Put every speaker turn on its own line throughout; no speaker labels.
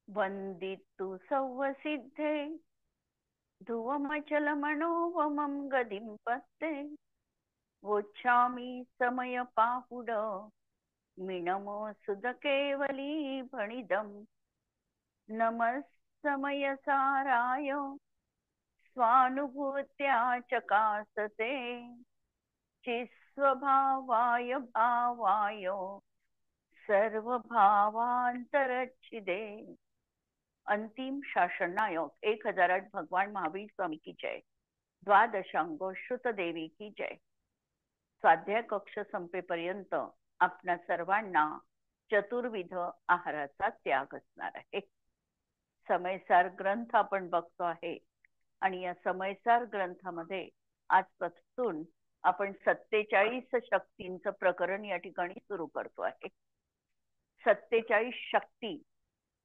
वन्दितु सौवसिद्धे ध्रुवमचलमनोवमं गदिं पत्ते वोच्छामि समयपाहुड मिणमोऽसुधकेवली भणिदम् नमः समयसाराय स्वानुभूत्या चकासते चिस्वभावाय भावाय सर्वभावांतरच्छिदे। अंतिम शासन नायक 1008 भगवान महावीर स्वामी की जय। द्वादशांगो श्रुत देवी की जय। स्वाध्याय कक्ष संपेपर्यंत आपणा सर्वांना चतुर्विध आहाराचा त्याग असणार आहे। समयसार ग्रंथ आपण बघतो आहे आणि या समयसार ग्रंथामध्ये आजपासून आपण 47 शक्तींचं प्रकरण या ठिकाणी सुरू करतो आहे। 47 शक्ती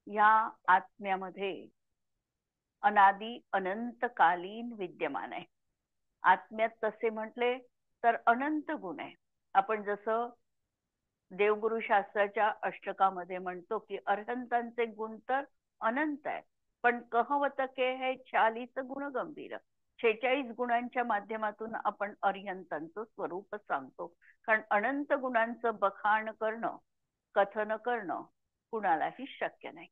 या आत्म्यामध्ये अनादि अनंतकालीन विद्यमान आहे। आत्म्यात तसे म्हटले तर अनंत गुण आहे। आपण जसं देवगुरु शास्त्राच्या अष्टकामध्ये म्हणतो की अरहंतांचे गुण तर अनंत आहे, पण कहवत के है 46 गुण गंभीर। 46 गुणांच्या माध्यमातून आपण अरिहंतांचं स्वरूप सांगतो, कारण अनंत गुणांचं बखाण करणं, कथन करणं कुणालाही शक्य नाही।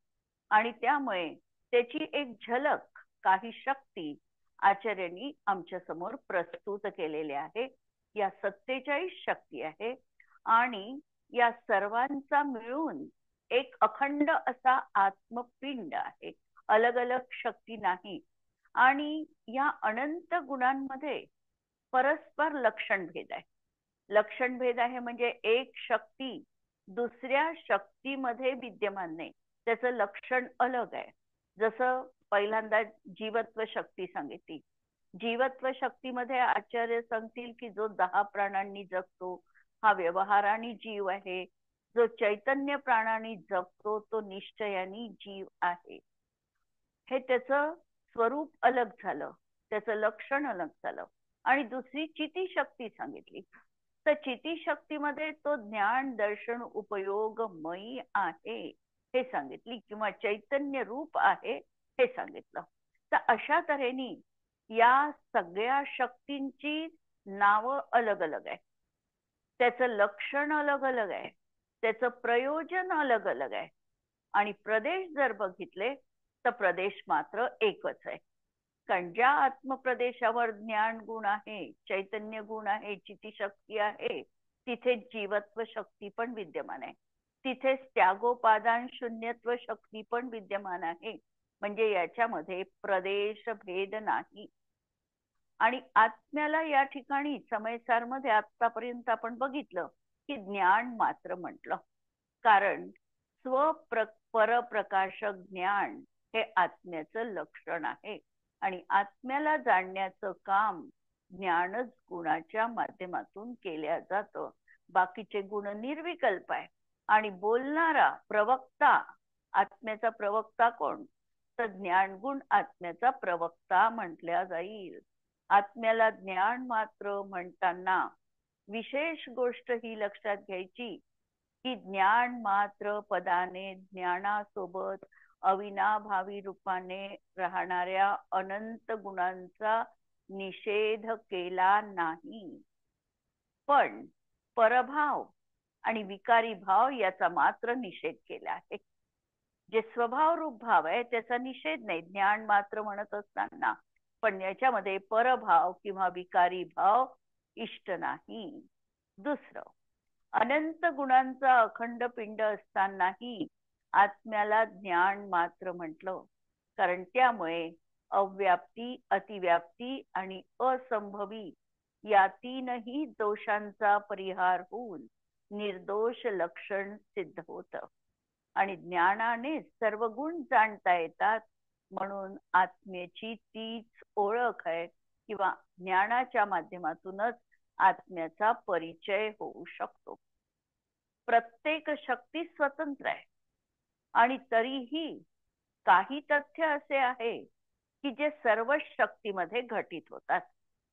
आणि त्यामुळे त्याची एक झलक, काही शक्ती आचार्यांनी आमच्या समोर प्रस्तुत केलेले आहे। या 47 शक्ती आहे आणि या सर्वांचा मिळून एक अखंड असा आत्मपिंड आहे, अलग अलग शक्ती नाही। आणि या अनंत गुणांमध्ये परस्पर लक्षण भेद आहे। लक्षण भेद आहे म्हणजे एक शक्ती दुसऱ्या शक्तीमध्ये विद्यमान नाही, त्याचं लक्षण अलग आहे। जसं पहिल्यांदा जीवत्व शक्ती सांगितली। जीवत्व शक्तीमध्ये आचार्य सांगतील की जो 10 प्राणांनी जगतो हा व्यवहाराने जीव आहे, जो चैतन्य प्राणांनी जगतो तो निश्चयाने जीव आहे। हे त्याचं स्वरूप अलग झालं, त्याचं लक्षण अलग झालं। आणि दुसरी चिती शक्ती सांगितली, तर चिती शक्तीमध्ये तो ज्ञान दर्शन उपयोगमयी आहे हे सांगितली, किंवा चैतन्य रूप आहे हे सांगितलं। तर अशा तऱ्हेने या सगळ्या शक्तींची नावं अलग अलग आहे, त्याचं लक्षण अलग अलग आहे, त्याचं प्रयोजन अलग अलग आहे। आणि प्रदेश जर बघितले तर प्रदेश मात्र एकच आहे। कारण ज्या आत्मप्रदेशावर ज्ञान गुण आहे, चैतन्य गुण आहे, चितीशक्ती आहे, तिथे जीवत्व शक्ती पण विद्यमान आहे, तिथे त्यागोपादान शून्यत्व शक्ती पण विद्यमान आहे। म्हणजे याच्यामध्ये प्रदेश भेद नाही। आणि आत्म्याला या ठिकाणी समयसार मध्ये आतापर्यंत आपण बघितलं की ज्ञान मात्र म्हटलं, कारण परप्रकाशक ज्ञान हे आत्म्याचं लक्षण आहे। आणि आत्म्याला जाणण्याचं काम ज्ञानच गुणाच्या माध्यमातून केल्या जातं। बाकीचे गुण निर्विकल्प आहे। आणि बोलणारा प्रवक्ता, आत्म्याचा प्रवक्ता कोण, तर ज्ञानगुण आत्म्याचा प्रवक्ता म्हटल्या जाईल। आत्म्याला ज्ञान मात्र म्हणताना विशेष गोष्ट ही लक्षात घ्यायची की ज्ञान मात्र पदाने ज्ञानासोबत अविनाभावी रूपाने राहणाऱ्या अनंत गुणांचा निषेध केला नाही, पण परभाव आणि विकारी भाव याचा मात्र निषेध केला आहे। जे स्वभाव रूप भाव आहे त्याचा निषेध नाही ज्ञान मात्र म्हणत असताना, पण याच्यामध्ये परभाव किंवा विकारी भाव इष्ट नाही। दुसरं, अनंत गुणांचा अखंड पिंड असतानाही आत्म्याला ज्ञान मात्र म्हटलं, कारण त्यामुळे अव्याप्ती, अतिव्याप्ती आणि असंभवी या तीनही दोषांचा परिहार होऊन निर्दोष लक्षण सिद्ध होतं। आणि ज्ञानाने सर्व गुण जाणता येतात, म्हणून आत्म्याची तीच ओळख आहे, किंवा ज्ञानाच्या माध्यमातूनच आत्म्याचा परिचय होऊ शकतो। प्रत्येक शक्ती स्वतंत्र आहे आणि तरीही काही तथ्य असे आहे की जे सर्व शक्तीमध्ये घटित होतात।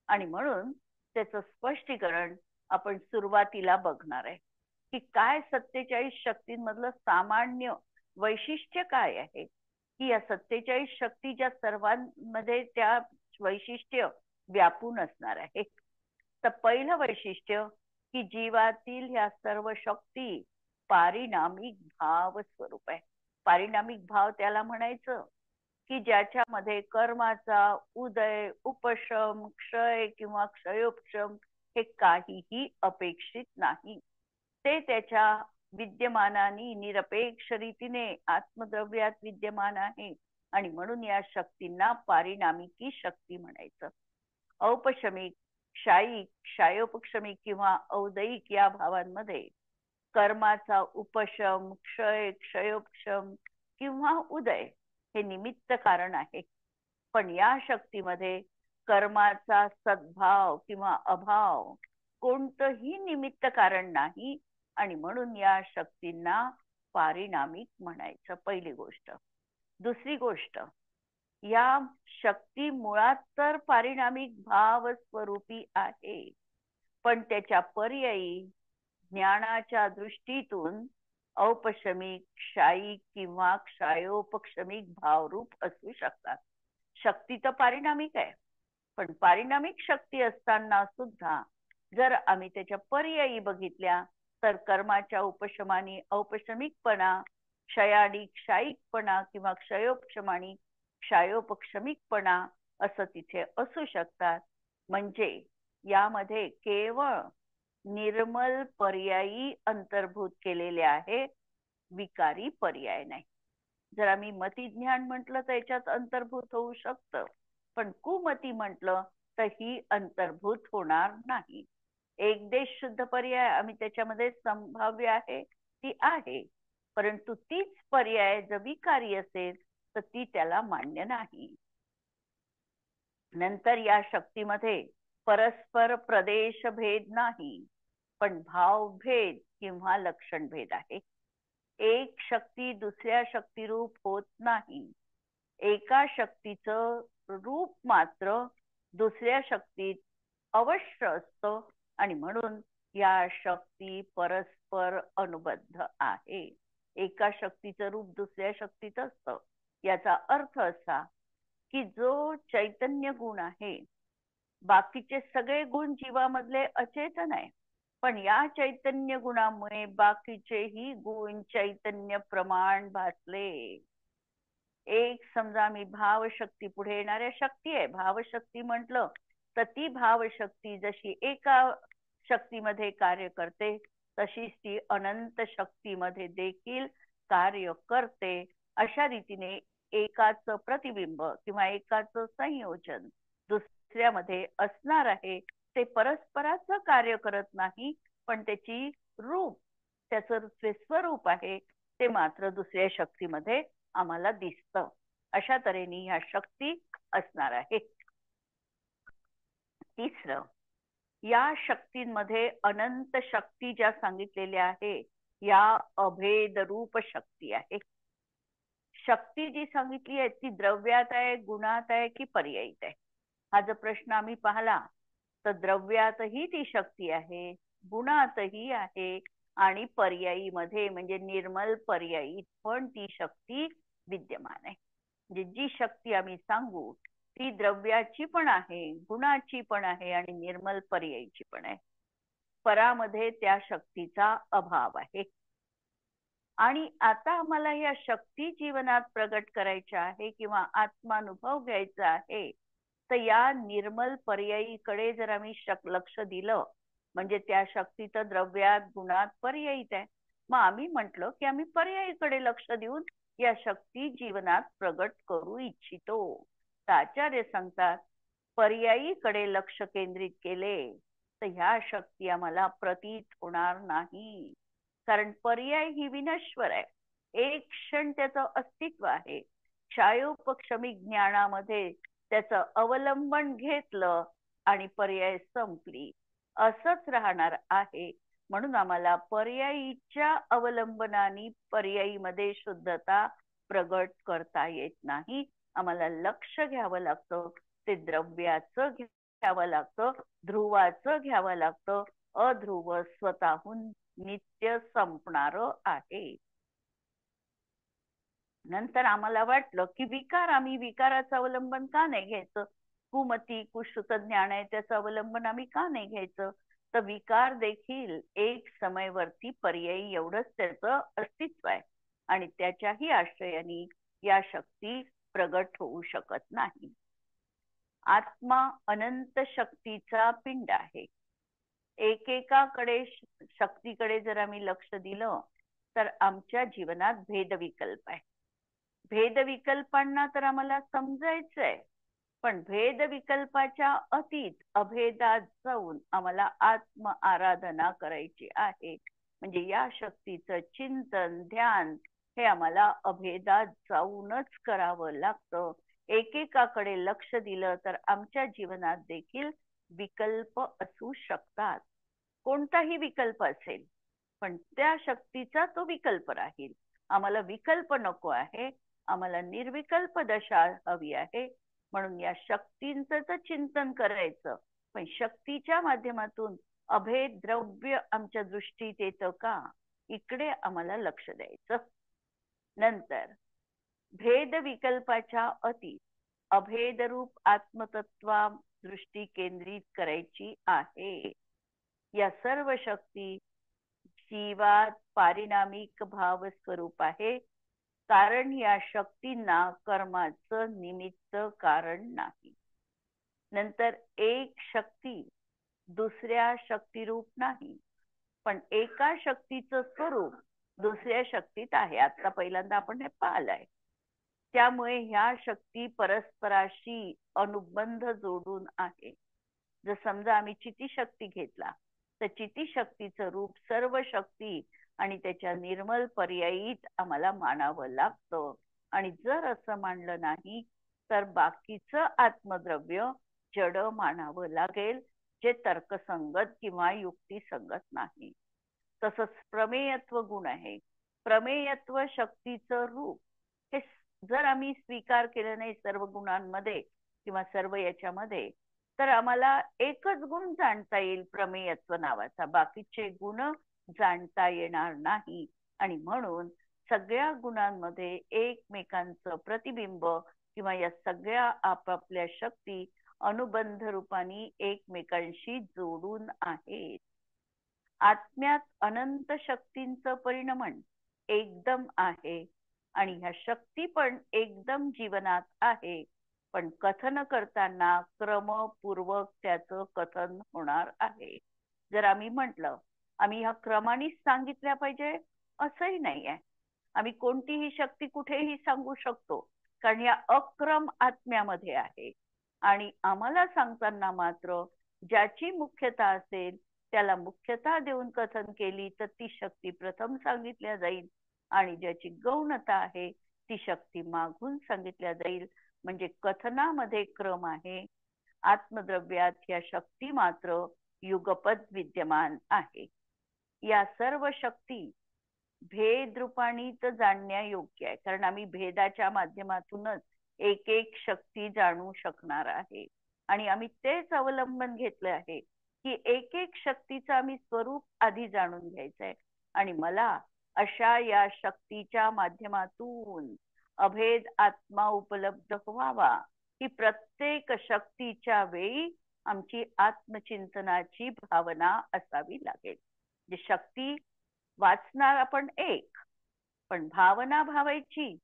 आणि म्हणून त्याचं स्पष्टीकरण आपण सुरुवातीला बघणार आहे की काय 47 शक्तींमधलं सामान्य वैशिष्ट्य काय आहे, की या 47 शक्ती ज्या सर्वांमध्ये त्या वैशिष्ट्य व्यापून असणार आहे. तर पहिलं वैशिष्ट्य की जीवातील ह्या सर्व शक्ती पारिणामिक भाव स्वरूप आहे. पारिणामिक भाव त्याला म्हणायचं की ज्याच्यामध्ये कर्माचा उदय, उपशम, क्षय किंवा क्षयोपशम हे काहीही अपेक्षित नाही. ते त्याच्या विद्यमानाने निरपेक्ष रीतीने आत्मद्रव्यात विद्यमान आहे आणि म्हणून या शक्तींना पारिणामिकी शक्ती म्हणायचं. औपशमिक, क्षायिक, क्षयोपशमिक किंवा औदयिक या भावांमध्ये कर्माचा उपशम, क्षय, क्षयोपशम किंवा उदय हे निमित्त कारण आहे. पण या शक्तीमध्ये कर्माचा सद्भाव किंवा अभाव कोणतंही निमित्त कारण नाही आणि म्हणून या शक्तींना पारिणामिक म्हणायचं. पहिली गोष्ट. दुसरी गोष्ट, या शक्ती मुळात तर पारिणामिक भाव स्वरूपी आहे, पण त्याच्या पर्यायी ज्ञानाच्या दृष्टीतून औपशमिक, क्षायिक किंवा क्षयोपशमिक भावरूप असू शकतात. शक्ती तर पारिणामिक आहे, पण पारिणामिक शक्ती असताना सुद्धा जर आम्ही त्याच्या पर्यायी बघितल्या तर कर्माच्या उपशमानी औपशमिकपणा, क्षयानी क्षायिकपणा किंवा क्षयोपशमानी क्षयोपशमिकपणा असं तिथे असू शकतात. म्हणजे यामध्ये केवळ निर्मल पर्यायी अंतर्भूत केलेले आहे, विकारी पर्याय नाही. जर आम्ही मतिज्ञान म्हटलं तर याच्यात अंतर्भूत होऊ शकतं, पण कुमती म्हटलं तर ही अंतर्भूत होणार नाही. एक देश शुद्ध पर्याय आम्ही त्याच्यामध्ये संभाव्य आहे ती आहे, परंतु तीच पर्याय जर विकारी असेल तर ती त्याला मान्य नाही. नंतर या शक्तीमध्ये परस्पर प्रदेश भेद नाही, पण भावभेद किंवा लक्षण भेद आहे. एक शक्ती दुसऱ्या शक्तिरूप होत नाही. एका शक्तीचं रूप मात्र दुसऱ्या शक्तीत अवश्य असतं आणि म्हणून या शक्ती परस्पर अनुबद्ध आहे. एका शक्तीचं रूप दुसऱ्या शक्तीत असतं. याचा अर्थ असा की जो चैतन्य गुण आहे, बाकीचे सगळे गुण जीवामधले अचेतन आहे, पण या चैतन्य गुणामुळे बाकीचेही गुण चैतन्य प्रमाण भासले. एक समजा मी भावशक्ती पुढे येणाऱ्या शक्ती आहे. भावशक्ती म्हटलं तर ती भावशक्ती जशी एका शक्तीमध्ये कार्य करते तशीच ती अनंत शक्तीमध्ये देखील कार्य करते. अशा रीतीने एकाच प्रतिबिंब किंवा एकाच संयोजन दुसऱ्यामध्ये असणार आहे. ते परस्पराचं कार्य करत नाही, पण त्याची रूप, त्याचं स्वरूप आहे ते मात्र दुसऱ्या शक्तीमध्ये आम्हाला दिसतं. अशा तऱ्हेने ह्या शक्ती असणार आहे. तिसरं, या शक्तींमध्ये अनंत शक्ती ज्या सांगितलेल्या आहे या अभेद रूप शक्ती आहे. शक्ती जी सांगितली आहे ती द्रव्यात आहे, गुणात आहे की पर्यायीत आहे? हा जर प्रश्न आम्ही पाहिला तर द्रव्यातही ती शक्ती आहे, गुणातही आहे आणि पर्यायी मध्ये म्हणजे निर्मल पर्यायी पण ती शक्ती विद्यमान आहे. म्हणजे जी शक्ती आम्ही सांगू ती द्रव्याची पण आहे, गुणाची पण आहे आणि निर्मल पर्यायीची पण आहे. परामध्ये त्या शक्तीचा अभाव आहे. आणि आता आम्हाला या शक्ती जीवनात प्रगट करायच्या आहे किंवा आत्मानुभव घ्यायचा आहे, तर या निर्मल पर्यायीकडे जर आम्ही लक्ष दिलं म्हणजे त्या शक्तीचं द्रव्यात गुणात पर्यायीत आहे, मग आम्ही म्हटलं की आम्ही पर्यायीकडे लक्ष देऊन या शक्ती जीवनात प्रगट करू इच्छितो. तर आचार्य सांगतात पर्यायीकडे लक्ष केंद्रित केले तर ह्या शक्ती आम्हाला प्रतीत होणार नाही, कारण पर्याय ही विनश्वर आहे. एक क्षण त्याचं अस्तित्व आहे. क्षयोपशमिक ज्ञानामध्ये त्याचं अवलंबन घेतलं आणि पर्याय संपली असंच राहणार आहे. म्हणून आम्हाला पर्यायीच्या अवलंबनाने पर्यायीमध्ये शुद्धता प्रगट करता येत नाही. आम्हाला लक्ष घ्यावं लागतं, ते द्रव्याचं घ्यावं लागतं, ध्रुवाचं घ्यावं लागतं. अध्रुव स्वतःहून नित्य संपणार आहे. नंतर आम्हाला वाटलं की आम्ही विकाराचं अवलंबन का नाही घ्यायचं, कुमती कुश्रुत ज्ञान आहे त्याचं अवलंबन आम्ही का नाही घ्यायचं. तर विकार देखील एक समयवरती पर्यायी एवढंच त्याचं अस्तित्व आहे आणि त्याच्याही आश्रयाने या शक्ती प्रगट होऊ शकत नाही. आत्मा अनंत शक्तीचा पिंड आहे. एकेकाकडे शक्तीकडे जर आम्ही लक्ष दिलं तर आमच्या जीवनात भेदविकल्प आहे. भेदविकल्पांना तर आम्हाला समजायचंय, पण भेदविकल्पाच्या अतीत अभेदात जाऊन आम्हाला आत्म आराधना करायची आहे. म्हणजे या शक्तीचं चिंतन ध्यान हे आम्हाला अभेदात जाऊनच करावं लागतं. एकेकाकडे लक्ष दिलं तर आमच्या जीवनात देखील विकल्प असू शकतात. कोणताही विकल्प असेल पण त्या शक्तीचा तो विकल्प राहील. आम्हाला विकल्प नको आहे, आम्हाला निर्विकल्प दशा हवी आहे. म्हणून या शक्तींचं चिंतन करायचं, पण शक्तीच्या माध्यमातून अभेद द्रव्य आमच्या दृष्टीत येतं का, इकडे आम्हाला लक्ष द्यायचं. नंतर भेद विकल्पाच्या अतीत अभेदरूप आत्मतत्वा दृष्टी केंद्रित करायची आहे. या सर्व शक्ती जीवात पारिणामिक भाव स्वरूप आहे, कारण या शक्तींना कर्माचं निमित्त कारण नाही. नंतर एक शक्ती दुसऱ्या शक्तिरूप नाही, पण एका शक्तीचं स्वरूप दुसऱ्या शक्तीत आहे. आता पहिल्यांदा आपण हे पाहिलंय. त्यामुळे ह्या शक्ती परस्पराशी अनुबंध जोडून आहे. जर समजा आम्ही चिती शक्ती घेतला तर चिती शक्तीचं रूप सर्व शक्ती आणि त्याच्या निर्मल पर्यायीत आम्हाला मानावं लागतं. आणि जर असं मानलं नाही तर बाकीचं आत्मद्रव्य जड मानावं लागेल, जे तर्कसंगत किंवा युक्तिसंगत नाही. तसंच प्रमेयत्व गुण आहे. प्रमेयत्व शक्तीचं रूप हे जर आम्ही स्वीकार केलं नाही सर्व गुणांमध्ये किंवा सर्व याच्यामध्ये, तर आम्हाला एकच गुण जाणता येईल प्रमेयत्व नावाचा, बाकीचे गुण जाणता येणार नाही. आणि म्हणून सगळ्या गुणांमध्ये एकमेकांचं प्रतिबिंब किंवा या सगळ्या आपापल्या शक्ती अनुबंध रूपाने एकमेकांशी जोडून आहेत. आत्म्यात अनंत शक्तींचं परिणमन एकदम आहे आणि ह्या शक्ती पण एकदम जीवनात आहे, पण कथन करताना क्रमपूर्वक त्याचं कथन होणार आहे. जर आम्ही म्हटलं आम्ही ह्या क्रमानेच सांगितल्या पाहिजे असंही नाही आहे. आम्ही कोणतीही शक्ती कुठेही सांगू शकतो, कारण या अक्रम आत्म्यामध्ये आहे. आणि आम्हाला सांगताना मात्र ज्याची मुख्यता असेल त्याला मुख्यता देऊन कथन केली तर ती शक्ती प्रथम सांगितल्या जाईल आणि ज्याची गौणता आहे ती शक्ती मागून सांगितल्या जाईल. म्हणजे कथनामध्ये क्रम आहे. आत्मद्रव्यात या शक्ती मात्र युगपद विद्यमान आहे. या सर्व शक्ती भेद रूपाने जाणण्यायोग्य आहे, कारण आम्ही भेदाच्या माध्यमातूनच एक एक शक्ती जाणू शकणार आहे. आणि आम्ही तेच अवलंबन घेतलं आहे की एक एक शक्तीचं आम्ही स्वरूप आधी जाणून घ्यायचं आहे. आणि मला अशा या शक्तीच्या माध्यमातून अभेद आत्मा उपलब्ध व्हावा, ही प्रत्येक शक्तीच्या वेळी आमची आत्मचिंतनाची भावना असावी लागेल. जे शक्ती वाचणार आपण एक, पण भावना भावायची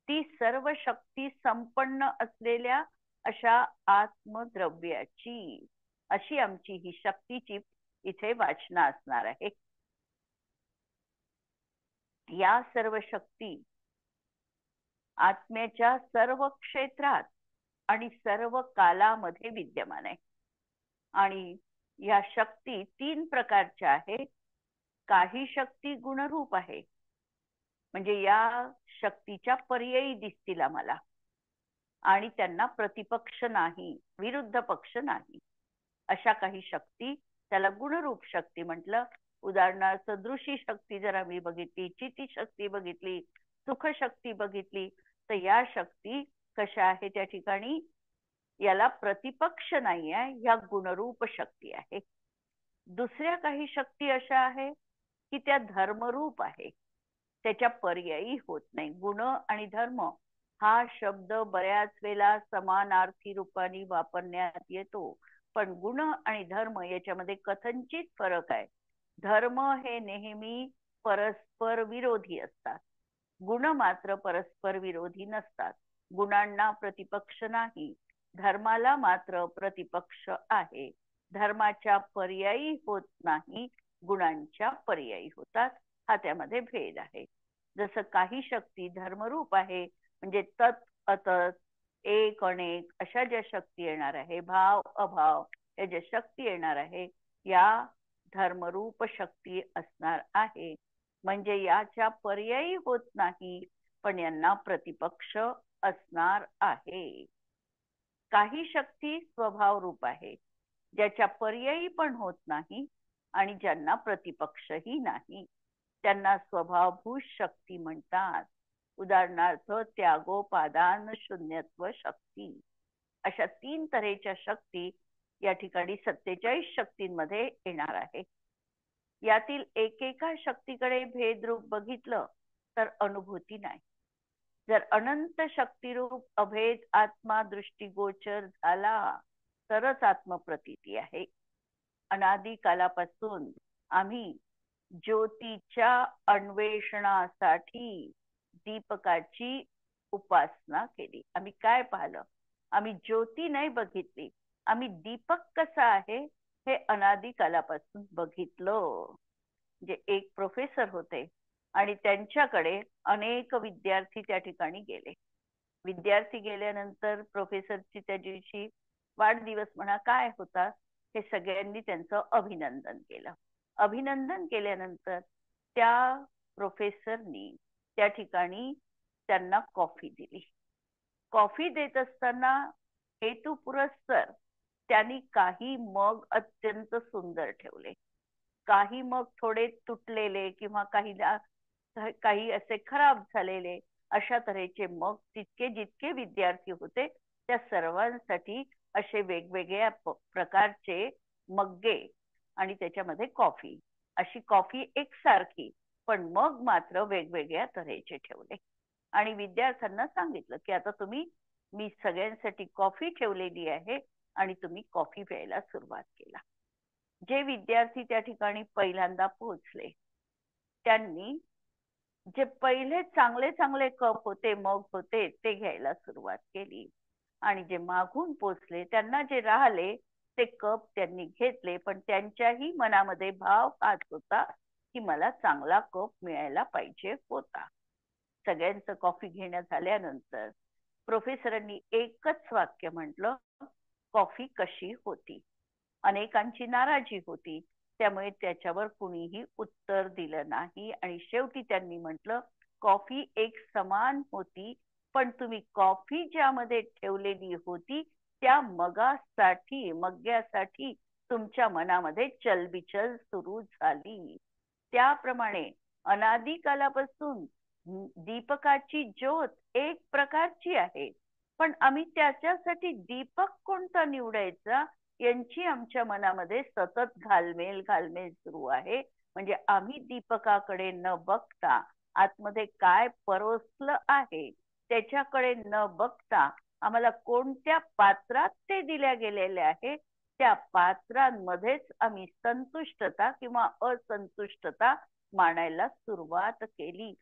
ती सर्व शक्ती संपन्न असलेल्या अशा आत्मद्रव्याची. अशी आमची ही शक्तीची इथे वाचना असणार आहे. या सर्व शक्ती आत्म्याच्या सर्व क्षेत्रात आणि सर्व कालामध्ये विद्यमान आहे. आणि या शक्ती तीन प्रकारच्या आहेत. काही शक्ती गुणरूप आहे, म्हणजे या शक्तीच्या पर्यायी दिसतील आम्हाला आणि त्यांना प्रतिपक्ष नाही, विरुद्ध पक्ष नाही. अशा काही शक्ती त्याला गुणरूप शक्ती म्हटलं. उदाहरणार्थ दृशी शक्ती जर आम्ही बघितली, चिती शक्ती बघितली, सुख शक्ती बघितली, तर या शक्ती कशा आहे त्या ठिकाणी याला प्रतिपक्ष नाही आहे, ह्या गुणरूप शक्ती आहे. दुसऱ्या काही शक्ती अशा आहे की त्या धर्मरूप आहे. त्याच्या पर्यायी होत नाही. गुण आणि धर्म हा शब्द बऱ्याच वेळेला समानार्थी रूपाने वापरण्यात येतो, पण गुण आणि धर्म याच्यामध्ये कथनचित फरक आहे. धर्म हे नेहमी परस्पर विरोधी असतात, गुण मात्र परस्पर विरोधी नसतात. गुणांना प्रतिपक्ष नाही, धर्माला मात्र प्रतिपक्ष आहे. धर्माच्या पर्यायी होत नाही, गुणांच्या पर्यायी होतात. हा त्यामध्ये भेद आहे. जसं काही शक्ती धर्मरूप आहे, म्हणजे तत् अतत एक अनेक अशा ज्या शक्ती येणार आहे, भाव अभाव या ज्या शक्ती येणार आहे, या धर्मरूप शक्ती असणार आहे. म्हणजे याच्या पर्यायी होत नाही, पण यांना प्रतिपक्ष असणार आहे. काही शक्ती स्वभाव रूप आहे, ज्याच्या पर्यायी पण होत नाही आणि ज्यांना प्रतिपक्षही नाही, त्यांना स्वभावभूत शक्ती म्हणतात. उदाहरणार्थ त्यागोपादान शून्यत्व शक्ती. अशा 3 तऱ्हेच्या शक्ती या ठिकाणी 47 शक्तींमध्ये येणार आहे. यातील एकेका शक्तीकडे भेदरूप बघितलं तर अनुभूती नाही. जर अनंत शक्तिरूप अभेद आत्मा दृष्टीगोचर झाला तरच आत्मप्रतीती आहे. अनादी कालापासून आम्ही ज्योतीच्या अन्वेषणासाठी दीपकाची उपासना केली. आम्ही काय पाहिलं? आम्ही ज्योती नाही बघितली, आम्ही दीपक कसा आहे हे अनादी कालापासून बघितलं. म्हणजे एक प्रोफेसर होते आणि त्यांच्याकडे अनेक विद्यार्थी त्या ठिकाणी गेले. विद्यार्थी गेल्यानंतर प्रोफेसरची त्या दिवशी वाढदिवस म्हणा काय होता, हे सगळ्यांनी त्यांचं अभिनंदन केलं. अभिनंदन केल्यानंतर त्या प्रोफेसरनी त्या ठिकाणी त्यांना कॉफी दिली. कॉफी देत असताना हेतुपुरस्सर त्यांनी काही मग अत्यंत सुंदर ठेवले, काही मग थोडे तुटलेले किंवा काही असे खराब झालेले, अशा तऱ्हेचे मग तितके जितके विद्यार्थी होते त्या सर्वांसाठी असे वेगवेगळ्या प्रकारचे मग्गे आणि त्याच्यामध्ये कॉफी, अशी कॉफी एकसारखी पण मग मात्र वेगवेगळ्या तऱ्हेचे ठेवले. आणि विद्यार्थ्यांना सांगितलं की आता मी सगळ्यांसाठी कॉफी ठेवलेली आहे आणि तुम्ही कॉफी प्यायला सुरुवात केला. जे विद्यार्थी त्या ठिकाणी पहिल्यांदा पोहोचले त्यांनी जे पहिले चांगले चांगले कप होते, मग होते, ते घ्यायला सुरुवात केली. आणि जे मागून पोचले त्यांना जे राहिले ते कप त्यांनी घेतले, पण त्यांच्याही मनामध्ये भाव हाच होता की मला चांगला कप मिळायला पाहिजे होता. सगळ्यांचं कॉफी घेणं झाल्यानंतर प्रोफेसरांनी एकच वाक्य म्हटलं, कॉफी कशी होती? अनेकांची नाराजी होती, त्यामुळे त्याच्यावर कुणीही उत्तर दिलं नाही. आणि शेवटी त्यांनी म्हटलं, कॉफी एक समान होती, पण तुम्ही कॉफी ज्यामध्ये ठेवलेली होती त्या मग्यासाठी तुमच्या मनामध्ये चलबिचल सुरू झाली. त्याप्रमाणे अनादी कालापासून दीपकाची ज्योत एक प्रकारची आहे, पण आम्ही त्याच्यासाठी दीपक कोणता निवडायचा यांची आमच्या मनामध्ये सतत घालमेल सुरू आहे. म्हणजे आम्ही दीपकाकडे न बघता आतमध्ये काय परोसलं आहे त्याच्याकडे न बघता आम्हाला कोणत्या पात्रात ते दिल्या गेलेले आहे त्या पात्रांमध्येच आम्ही संतुष्टता किंवा असंतुष्टता मानायला सुरुवात केली.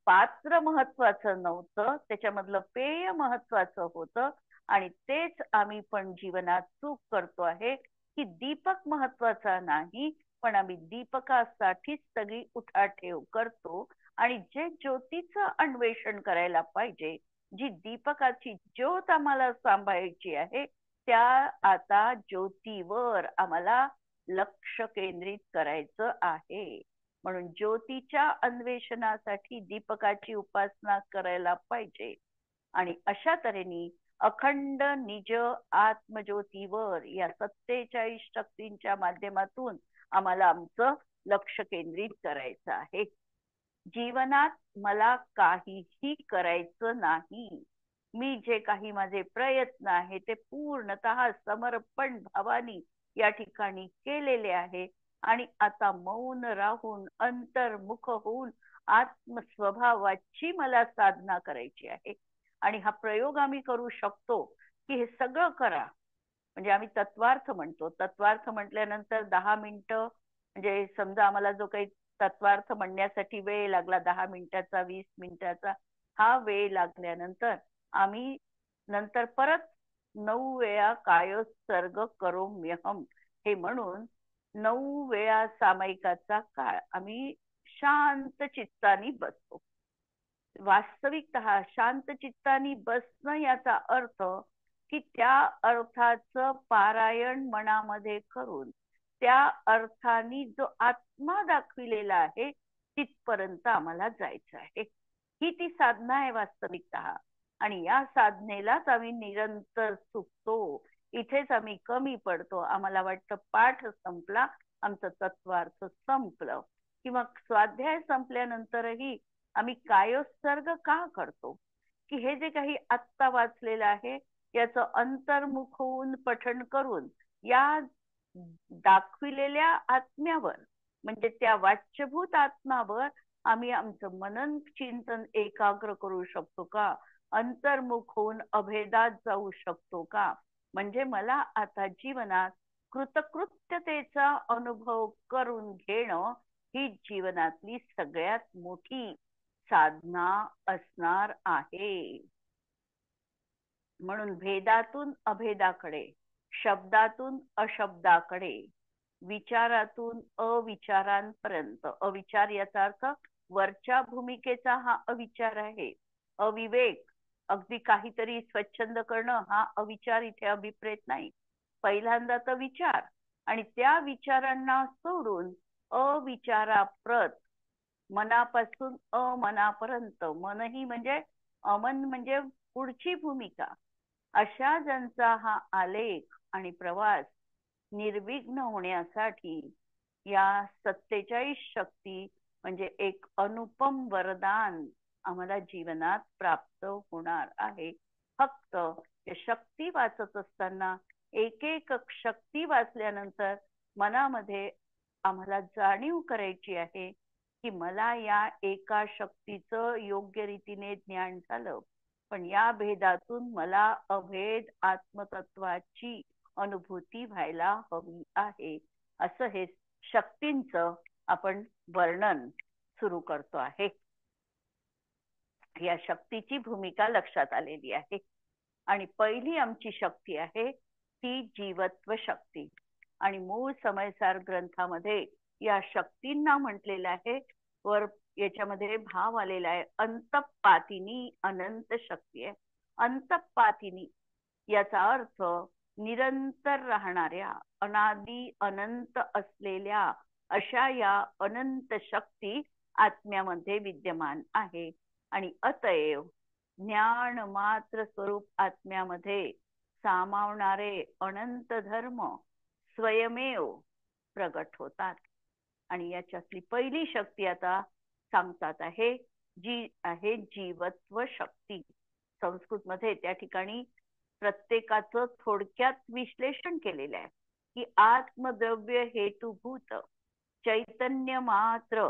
पात्र महत्वाचं नव्हतं, त्याच्यामधलं पेय महत्वाचं होतं. आणि तेच आम्ही पण जीवनात चूक करतो आहे की दीपक महत्वाचा नाही, पण आम्ही दीपकासाठीच सगळी उठाठेव करतो. आणि जे ज्योतीचं अन्वेषण करायला पाहिजे, जी दीपकाची ज्योत आम्हाला सांभाळायची आहे, त्या आता ज्योतीवर आम्हाला लक्ष केंद्रित करायचं आहे. म्हणून ज्योतीच्या अन्वेषणासाठी दीपकाची उपासना करायला पाहिजे. आणि अशा तऱ्हेने अखंड निज आत्मज्योतीवर या 47 शक्तींच्या माध्यमातून आम्हाला आमचं लक्ष केंद्रित करायचं आहे. जीवनात मला काहीही करायचं नाही. मी जे काही माझे प्रयत्न आहे ते पूर्णतः समर्पण भावाने या ठिकाणी केलेले आहे. आणि आता मौन राहून अंतर्मुख होऊन आत्मस्वभावाची मला साधना करायची आहे. आणि हा प्रयोग आम्ही करू शकतो की हे सगळं करा. म्हणजे आम्ही तत्वार्थ म्हणतो. तत्वार्थ म्हटल्यानंतर 10 मिनिटं, म्हणजे समजा आम्हाला जो काही तत्वार्थ म्हणण्यासाठी वेळ लागला 10 मिनिटाचा, 20 मिनिटाचा, हा वेळ लागल्यानंतर आम्ही नंतर परत 9 वेळा कायोत्सर्ग करोम्यहम हे म्हणून 9 वेळा सामायिकाचा काळ आम्ही शांत चित्तानी बसतो. वास्तविकतः शांत चित्तानी बसणं याचा अर्थ की त्या अर्थाचं पारायण मनामध्ये करून त्या अर्थाने जो आत्मा दाखविलेला आहे तिथपर्यंत आम्हाला जायचं आहे. ही ती साधना आहे वास्तविकतः. आणि या साधनेलाच आम्ही निरंतर चुकतो. इथेच आम्ही कमी पडतो. आम्हाला वाटतं पाठ संपला, आमचं तत्वार्थ संपलं. किंवा स्वाध्याय संपल्यानंतरही आम्ही कायोत्सर्ग का करतो की हे जे काही आत्ता वाचलेलं आहे याचं अंतर्मुख होऊन पठण करून या दाखविलेल्या आत्म्यावर, म्हणजे त्या वाच्यभूत आत्मावर आम्ही आमचं मनन चिंतन एकाग्र करू शकतो का? अंतर्मुख होऊन अभेदात जाऊ शकतो का? म्हणजे मला आता जीवनात कृतकृत्यतेचा अनुभव करून घेणं ही जीवनातली सगळ्यात मोठी साधना असणार आहे. म्हणून भेदातून अभेदाकडे, शब्दातून अशब्दाकडे, विचारातून अविचारांपर्यंत. अविचार याचा अर्थ वरच्या भूमिकेचा हा अविचार आहे. अविवेक, अगदी काहीतरी स्वच्छंद करणं हा अविचार इथे अभिप्रेत नाही. पहिल्यांदा तर विचार आणि त्या विचारांना सोडून अविचाराप्रत, मनापासून अमनापर्यंत. मनही म्हणजे अमन म्हणजे पुढची भूमिका. अशा ज्यांचा हा आलेख आणि प्रवास निर्विघ्न होण्यासाठी या 47 शक्ती म्हणजे एक अनुपम वरदान आम्हाला जीवनात प्राप्त होणार आहे. फक्त शक्ती वाचत असताना एक एक शक्ती वाचल्यानंतर मनामध्ये आम्हाला जाणीव करायची आहे की मला या एका शक्तीचं योग्य रीतीने ज्ञान झालं, पण या भेदातून मला अभेद आत्मतत्वाची अनुभूती व्हायला हवी आहे. असं हे शक्तींचं आपण वर्णन सुरू करतो आहे. या शक्तीची भूमिका लक्षात आलेली आहे. आणि पहिली आमची शक्ती आहे ती जीवत्व शक्ती. आणि मूळ समयसार ग्रंथामध्ये या शक्तींना म्हटलेलं आहे, वर याच्यामध्ये भाव आलेला आहे, अंतपातिनी अनंत शक्ती आहे. अंतपातिनी याचा अर्थ निरंतर राहणाऱ्या, अनादी अनंत असलेल्या अशा या अनंत शक्ती आत्म्यामध्ये विद्यमान आहे. आणि अतएव ज्ञान मात्र स्वरूप आत्म्यामध्ये सामावणारे अनंत धर्म स्वयमेव प्रगट होतात. आणि याच्यातली पहिली शक्ती आता सांगतात आहे, जी आहे जीवत्व शक्ती. संस्कृत मध्ये त्या ठिकाणी प्रत्येकाचं थोडक्यात विश्लेषण केलेलं आहे की आत्मद्रव्य हेतुभूत चैतन्य मात्र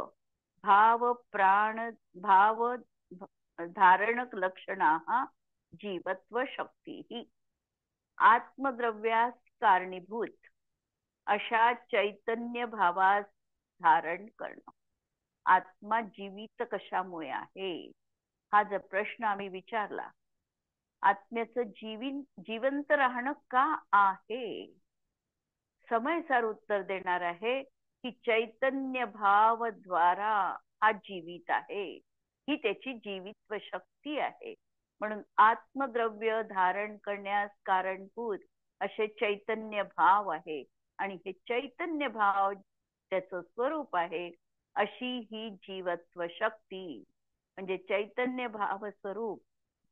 भाव प्राण भाव धारणक लक्षणा जीवत्व शक्ती ही. आत्मद्रव्यास कारणीभूत अशा चैतन्य भावास धारण करणं. आत्मा जीवित कशामुळे आहे हा जर प्रश्न आम्ही विचारला, आत्म्याचं जिवंत राहणं का आहे, समयसार उत्तर देणार आहे की चैतन्य भाव द्वारा हा जीवित आहे. ही त्याची जीवित्व शक्ती आहे. म्हणून आत्मद्रव्य धारण करण्यास कारणभूत असे चैतन्य भाव आहे. आणि हे चैतन्य भाव त्याचं स्वरूप आहे. अशी ही जीवत्व शक्ती म्हणजे चैतन्य भाव स्वरूप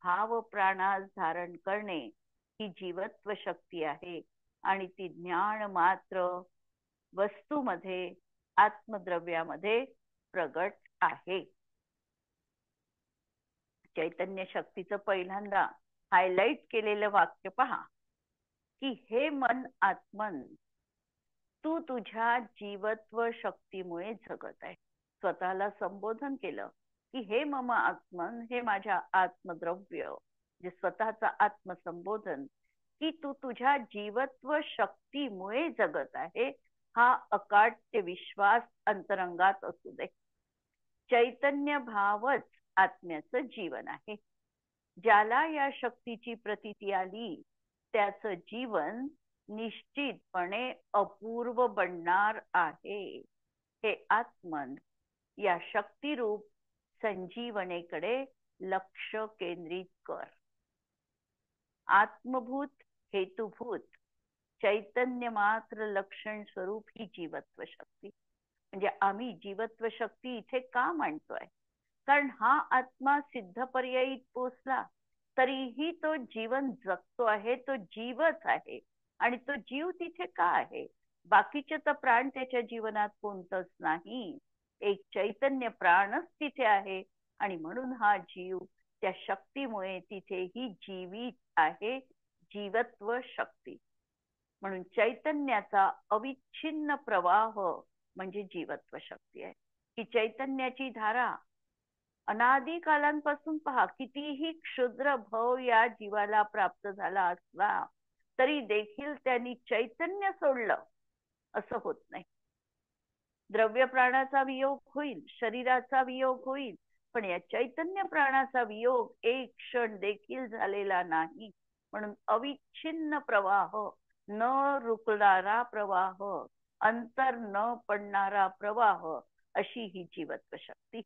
भाव प्राणास धारण करणे ही जीवत्व शक्ती आहे. आणि ती ज्ञान मात्र वस्तूमध्ये, आत्मद्रव्यामध्ये प्रगट आहे. चैतन्य शक्तीचं पहिल्यांदा हायलाइट केलेलं वाक्य पहा की हे मन आत्मन तू तुझ्या जीवत्व शक्तीमुळे जगत आहे. स्वतःला संबोधन केलं की हे मम आत्मन, हे माझ्या आत्मद्रव्य, जे स्वतःचा आत्मसंबोधन, की तू तुझ्या जीवत्व शक्तीमुळे जगत आहे, हा अकाट्य विश्वास अंतरंगात असू दे. चैतन्य भावच आत्म्याचं जीवन आहे. ज्याला या शक्तीची प्रतीती आली त्याचं जीवन निश्चितपणे अपूर्व बनणार आहे. हे आत्मन या शक्तिरूप संजीवनेकडे लक्ष केंद्रित कर. आत्मभूत हेतुभूत चैतन्य मात्र लक्षण स्वरूप ही जीवत्व शक्ती. म्हणजे आम्ही जीवत्व शक्ती इथे का मांडतोय? कारण हा आत्मा सिद्ध पर्यायीत पोचला तरीही तो जीवन जगतो आहे, तो जीवच आहे. आणि तो जीव तिथे का आहे? बाकीचे तर प्राण त्याच्या जीवनात कोणतंच नाही, एक चैतन्य प्राणच तिथे आहे. आणि म्हणून हा जीव त्या शक्तीमुळे तिथेही जीवित आहे, जीवत्व शक्ती. म्हणून चैतन्याचा अविच्छिन्न प्रवाह म्हणजे जीवत्व शक्ती आहे. ही चैतन्याची धारा अनादी कालांपासून पहा, कितीही क्षुद्र भव या जीवाला प्राप्त झाला असला तरी देखील त्यांनी चैतन्य सोडलं असं होत नाही. द्रव्य प्राणाचा वियोग होईल, शरीराचा वियोग होईल, पण या चैतन्य प्राणाचा वियोग एक क्षण देखील झालेला नाही. म्हणून अविच्छिन्न प्रवाह, न रुकणारा प्रवाह, अंतर न पडणारा प्रवाह, अशी ही जीवत्व शक्ती.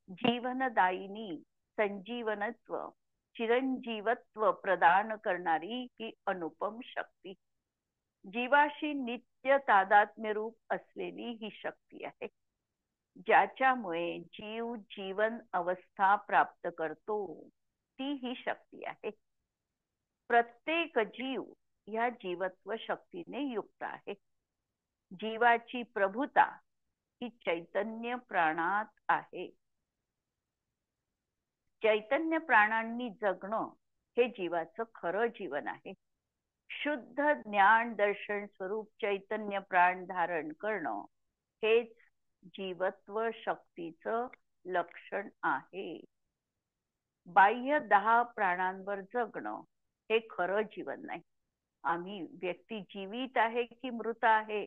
जीवनदायिनी, संजीवनत्व, चिरंजीवत्व प्रदान करणारी ही अनुपम शक्ती. जीवाशी नित्य तादात्म्य रूप असलेली ही शक्ती आहे, ज्याच्यामुळे जीव जीवन अवस्था प्राप्त करतो, ती ही शक्ती आहे. प्रत्येक जीव या जीवत्व शक्तीने युक्त आहे. जीवाची प्रभुता ही चैतन्य प्राणात आहे. चैतन्य प्राणांनी जगणं हे जीवाचं खरं जीवन आहे. शुद्ध ज्ञान दर्शन स्वरूप चैतन्य प्राण धारण करणं हेच जीवत्व शक्तीचं लक्षण आहे. बाह्य 10 प्राणांवर जगणं हे खरं जीवन नाही. आम्ही व्यक्ती जीवित आहे की मृत आहे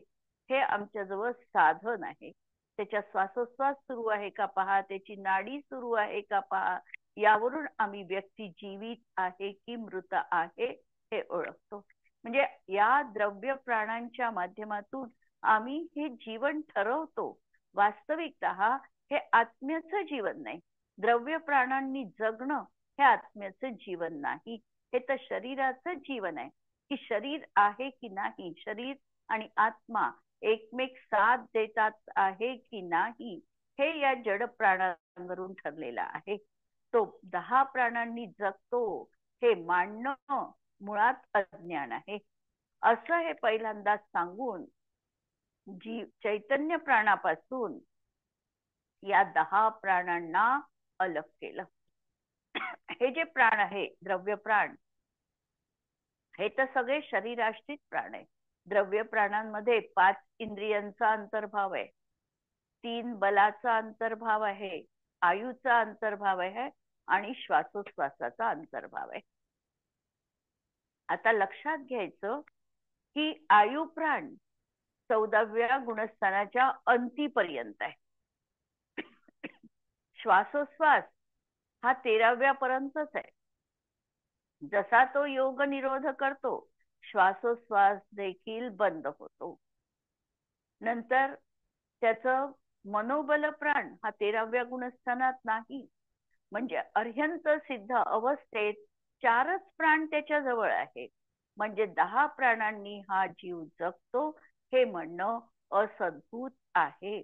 हे आमच्याजवळ साधन आहे. त्याच्या श्वासोश्वास सुरू आहे का पहा, त्याची नाडी सुरू आहे का पहा, यावरून आम्ही व्यक्ती जीवित आहे की मृत आहे हे ओळखतो. म्हणजे या द्रव्य प्राणांच्या माध्यमातून आम्ही हे जीवन ठरवतो. वास्तविकतः हे आत्म्याचं जीवन नाही. द्रव्य प्राणांनी जगणं हे आत्म्याचं जीवन नाही, हे तर शरीराचं जीवन आहे. की शरीर आहे की नाही, शरीर आणि आत्मा एकमेक साथ देतात आहे की नाही, हे या जड प्राणांवरून ठरलेलं आहे. तो 10 प्राणांनी जगतो हे मानणं मुळात अज्ञान आहे. असं हे पहिल्यांदा सांगून चैतन्य प्राणापासून या 10 प्राणांना अलग केलं. हे जे प्राण आहे, द्रव्य प्राण, हे तर सगळे शरीराश्रित प्राण आहे. द्रव्य प्राणांमध्ये 5 इंद्रियांचा अंतर्भाव आहे, 3 बलाचा अंतर्भाव आहे, आयुचा अंतर्भाव आहे आणि श्वासोश्वासाचा अंतर्भाव आहे. आता लक्षात घ्यायचं की आयु प्राण 14व्या गुणस्थानाच्या अंतीपर्यंत आहे. श्वासोश्वास हा 13व्या पर्यंतच आहे. जसा तो योग निरोध करतो, श्वासोश्वास देखील बंद होतो. नंतर त्याचं मनोबल प्राण हा 13व्या गुणस्थानात नाही. म्हणजे अर्हंत सिद्ध अवस्थेत 4च प्राण त्याच्या जवळ आहे. म्हणजे 10 प्राणांनी हा जीव जगतो हे म्हणणं असद्भूत आहे.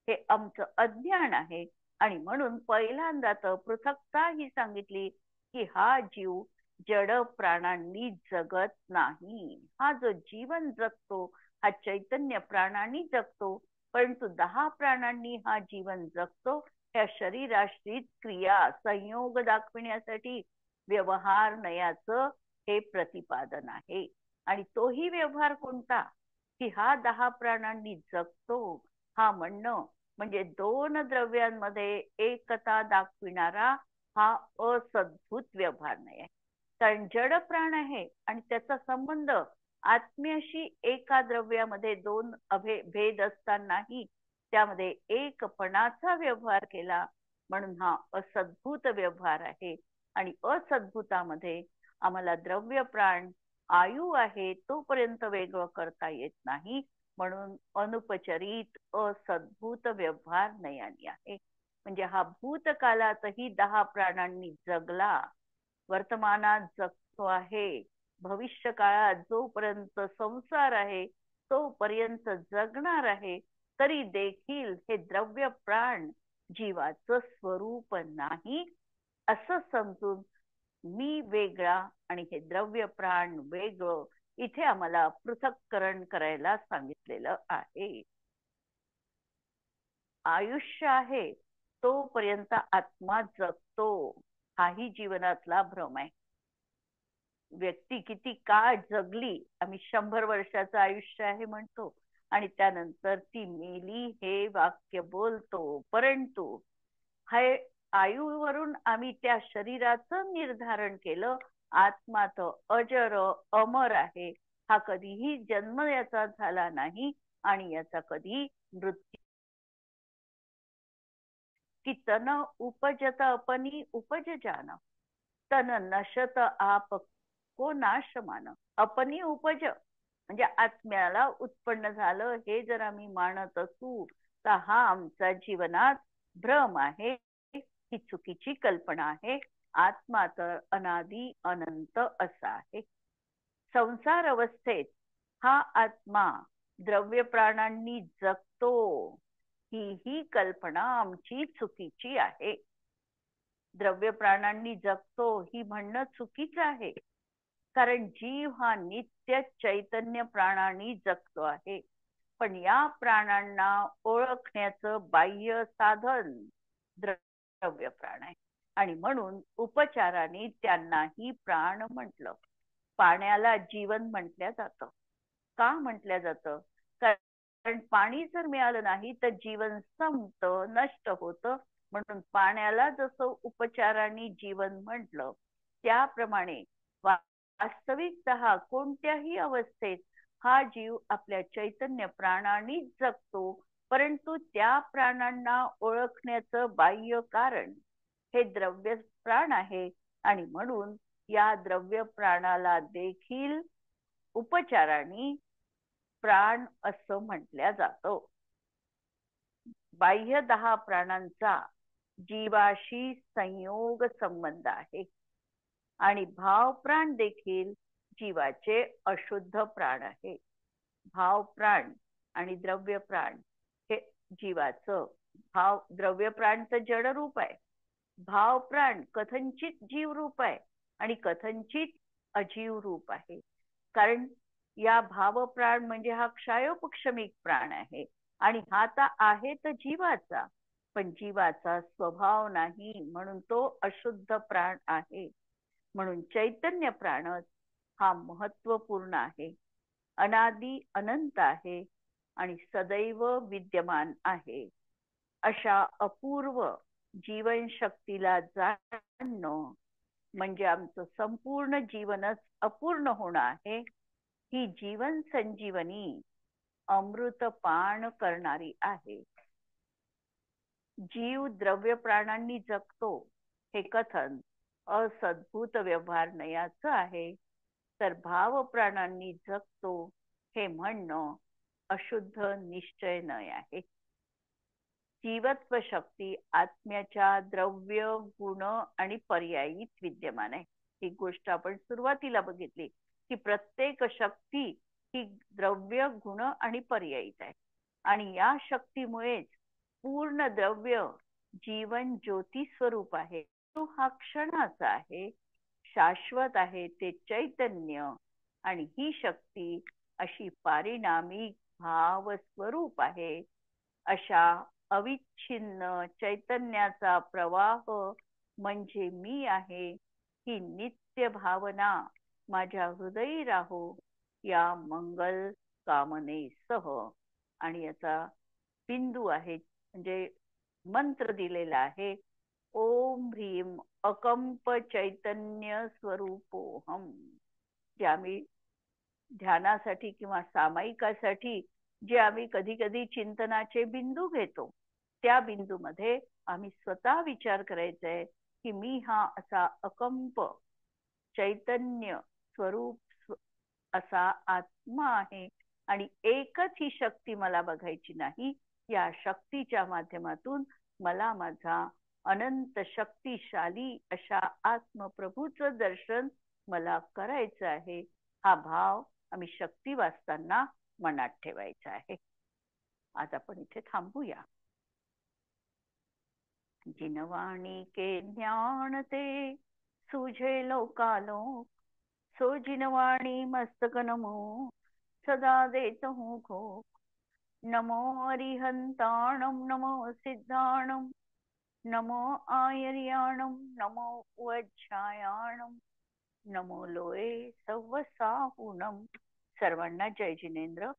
हे आमचं अज्ञान आहे. आणि म्हणून पहिल्यांदा तर पृथक्ता ही सांगितली की हा जीव जड प्राणांनी जगत नाही. हा जो जीवन जगतो हा चैतन्य प्राणांनी जगतो, परंतु 10 प्राणांनी हा जीवन जगतो ह्या शरीराश्रित क्रिया संयोग दाखविण्यासाठी व्यवहार नयाचं हे प्रतिपादन आहे. आणि तोही व्यवहार कोणता? की हा 10 प्राणांनी जगतो हा म्हणणं म्हणजे दोन द्रव्यांमध्ये एकता दाखविणारा हा असद्भूत व्यवहार नाही आहे. कारण जड प्राण आहे आणि त्याचा संबंध आत्म्याशी एका द्रव्यामध्ये दोन भेद असतानाही त्यामध्ये एकपणाचा व्यवहार केला म्हणून हा असद्भूत व्यवहार आहे. आणि असद्भूतामध्ये आम्हाला द्रव्य प्राण आयु आहे तोपर्यंत वेगळं करता येत नाही म्हणून अनुपचरित असद्भूत व्यवहार नयनी आहे. म्हणजे हा भूतकालातही 10 प्राणांनी जगला, वर्तमानात जगतो आहे, भविष्य काळात जोपर्यंत संसार आहे तोपर्यंत जगणार आहे, तरी देखील हे द्रव्य प्राण जीवाचं स्वरूप नाही असं समजून मी वेगळा आणि हे द्रव्य प्राण वेगळं इथे आम्हाला पृथक्करण करायला सांगितलेलं आहे. आयुष्य आहे तोपर्यंत आत्मा जगतो हाही जीवनातला भ्रम आहे. व्यक्ती किती काळ जगली, आम्ही 100 वर्षाचं आयुष्य आहे म्हणतो आणि त्यानंतर ती मेली हे वाक्य बोलतो, परंतु हे आयुवरून आम्ही त्या शरीराचं निर्धारण केलं. आत्मा तर अजर अमर आहे, हा कधीही जन्म याचा झाला नाही आणि याचा कधी मृत्यू की तन उपजत अपनी उपज जान तन नशत आप को नाश मान. अपनी उपज म्हणजे आत्म्याला उत्पन्न झालं हे जर आम्ही मानत असू तर हा आमचा जीवनात भ्रम आहे, ही चुकीची कल्पना आहे. आत्मा तर अनादी अनंत असा आहे. संसार अवस्थेत हा आत्मा द्रव्य प्राणांनी जगतो ही कल्पना आमची चुकीची आहे. द्रव्य प्राणांनी जगतो ही म्हणणं चुकीचं आहे. कारण जीव हा नित्य चैतन्य प्राणांनी जगतो आहे. पण या प्राणांना ओळखण्याचं बाह्य साधन द्रव्य प्राण आहे आणि म्हणून उपचाराने त्यांनाही प्राण म्हटलं. पाण्याला जीवन म्हटलं जातं. का म्हटलं जातं? कारण पाणी जर मिळालं नाही तर जीवन संपतं, नष्ट होतं. म्हणून पाण्याला जसं उपचाराने जीवन म्हटलं त्याप्रमाणे वास्तविकतः कोणत्याही अवस्थेत हा जीव आपल्या चैतन्य प्राणांनी जगतो, परंतु त्या प्राणांना ओळखण्याचं बाह्य कारण हे द्रव्य प्राण आहे आणि म्हणून या द्रव्य प्राणाला देखील उपचाराने प्राण असं म्हटलं जातं. बाह्य 10 प्राणांचा जीवाशी संयोग संबंध आहे आणि भाव प्राण देखील जीवाचे अशुद्ध प्राण आहे. भाव प्राण आणि द्रव्य प्राण हे जीवाचं द्रव्य प्राण तर जड रूप आहे, भाव प्राण कथंचित जीव रूप आहे आणि कथंचित अजीव रूप आहे. कारण या भाव प्राण म्हणजे हा क्षयोपक्षमिक प्राण आहे आणि हा तर आहे तर जीवाचा, पण जीवाचा स्वभाव नाही म्हणून तो अशुद्ध प्राण आहे. म्हणून चैतन्य प्राणच हा महत्वपूर्ण आहे, अनादी अनंत आहे आणि सदैव विद्यमान आहे. अशा अपूर्व जीवनशक्तीला जाणणं म्हणजे आमचं संपूर्ण जीवनच अपूर्ण होणं आहे. ही जीवन संजीवनी अमृतपान करणारी आहे. जीव द्रव्य प्राणांनी जगतो हे कथन असद्भूत व्यवहार नयाचं आहे, तर भाव प्राणांनी जगतो हे म्हणणं अशुद्ध निश्चय नय आहे. जीवत्व शक्ती आत्म्याच्या द्रव्य गुण आणि पर्यायीत विद्यमान आहे. ही गोष्ट आपण सुरुवातीला बघितली की प्रत्येक शक्ती ही द्रव्य गुण आणि पर्यायीत आहे आणि या शक्तीमुळेच पूर्ण द्रव्य जीवन ज्योती स्वरूप आहे. तो हा क्षणाचा आहे, शाश्वत आहे ते चैतन्य आणि ही शक्ती अशी पारिणामिक भाव स्वरूप आहे. अशा अविच्छिन्न चैतन्याचा प्रवाह म्हणजे मी आहे. ही नित्य भावना माझ्या हृदयी राहो या मंगल कामने सह, आणि याचा बिंदू आहे म्हणजे मंत्र दिलेला आहे, ओम ह्रीम अकंप चैतन्य स्वरूपोहम. जे आम्ही ध्यानासाठी किंवा सामायिकासाठी जे आम्ही कधी कधी चिंतनाचे बिंदू घेतो, त्या बिंदूमध्ये आम्ही स्वतः विचार करायचा आहे की मी हा असा अकंप चैतन्य स्वरूप असा आत्मा आहे, आणि एकच ही शक्ती मला बघायची नाही. या शक्तीच्या माध्यमातून मला माझा अनंत शक्तिशाली अशा आत्मप्रभूचं दर्शन मला करायचं आहे. हा भाव आम्ही शक्ती वाचताना मनात ठेवायचा आहे. आज आपण इथे थांबूया. जिनवाणी के ज्ञान ते सुझे लोकालोक, सो जिनवाणी मस्तक नमो सदा देत हूँ खो. नमो अरिहंताणम नमो सिद्धाणम नमो आयर्याणम नमो वज्रायाणम नमो लोये सव्वसाहुणम. सर्वांना जय जिनेंद्र.